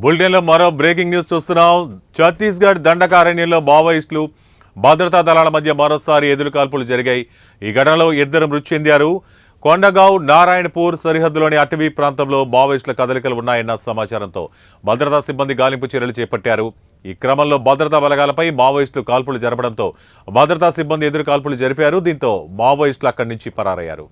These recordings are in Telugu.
బులెటిన్లో మరో బ్రేకింగ్ న్యూస్ చూస్తున్నాం. ఛత్తీస్గఢ్ దండకారణ్యంలో మావోయిస్టులు భద్రతా దళాల మధ్య మరోసారి ఎదురుకాల్పులు జరిగాయి. ఈ ఘటనలో 2 మృతి చెందారు. కొండగావ్ నారాయణపూర్ సరిహద్దులోని అటవీ ప్రాంతంలో మావోయిస్టుల కదలికలు ఉన్నాయన్న సమాచారంతో భద్రతా సిబ్బంది గాలింపు చర్యలు చేపట్టారు. ఈ క్రమంలో భద్రతా బలగాలపై మావోయిస్టులు కాల్పులు జరపడంతో భద్రతా సిబ్బంది ఎదురు కాల్పులు జరిపారు. దీంతో మావోయిస్టులు అక్కడి నుంచి పరారయ్యారు.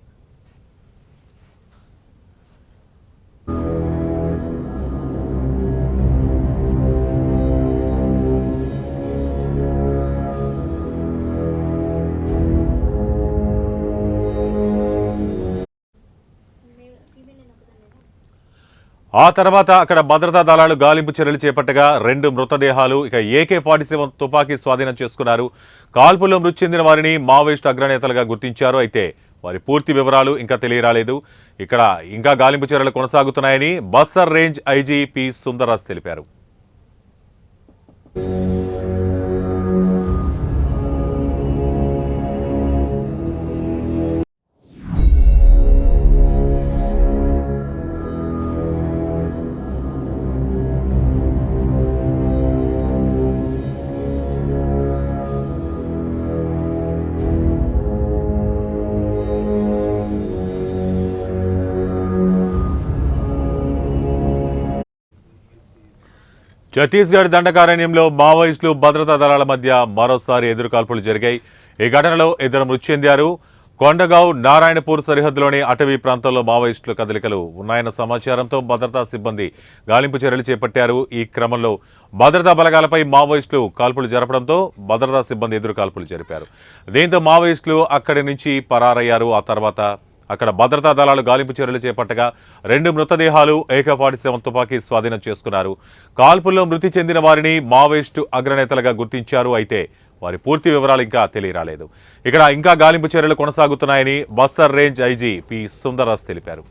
ఆ తర్వాత అక్కడ భద్రతా దళాలు గాలింపు చర్యలు చేపట్టగా 2 మృతదేహాలు ఇక AK-47 తుపాకీ స్వాధీనం చేసుకున్నారు. కాల్పుల్లో మృతి చెందిన వారిని మావోయిస్టు అగ్రనేతలుగా గుర్తించారు. అయితే వారి పూర్తి వివరాలు ఇంకా తెలియరాలేదు. ఇక్కడ ఇంకా గాలింపు చర్యలు కొనసాగుతున్నాయని Bastar range IG P Sundarraj తెలిపారు. ఛత్తీస్గఢ్ దండకారణ్యంలో మావోయిస్టులు భద్రతా దళాల మధ్య మరోసారి ఎదురుకాల్పులు జరిగాయి. ఈ ఘటనలో 2 మృతి చెందారు. కొండగావ్ నారాయణపూర్ సరిహద్దులోని అటవీ ప్రాంతంలో మావోయిస్టుల కదలికలు ఉన్నాయన్న సమాచారంతో భద్రతా సిబ్బంది గాలింపు చర్యలు చేపట్టారు. ఈ క్రమంలో భద్రతా బలగాలపై మావోయిస్టులు కాల్పులు జరపడంతో భద్రతా సిబ్బంది ఎదురు కాల్పులు జరిపారు. దీంతో మావోయిస్టులు అక్కడి నుంచి పరారయ్యారు. ఆ తర్వాత అక్కడ భద్రతా దళాలు గాలింపు చర్యలు చేపట్టగా 2 మృతదేహాలు AK-47 తుపాకీ స్వాధీనం చేసుకున్నారు. కాల్పుల్లో మృతి చెందిన వారిని మావోయిస్టు అగ్రనేతలుగా గుర్తించారు. అయితే వారి పూర్తి వివరాలు ఇంకా తెలియరాలేదు. ఇక్కడ ఇంకా గాలింపు చర్యలు కొనసాగుతున్నాయని Bastar range IG P Sundarraj తెలిపారు.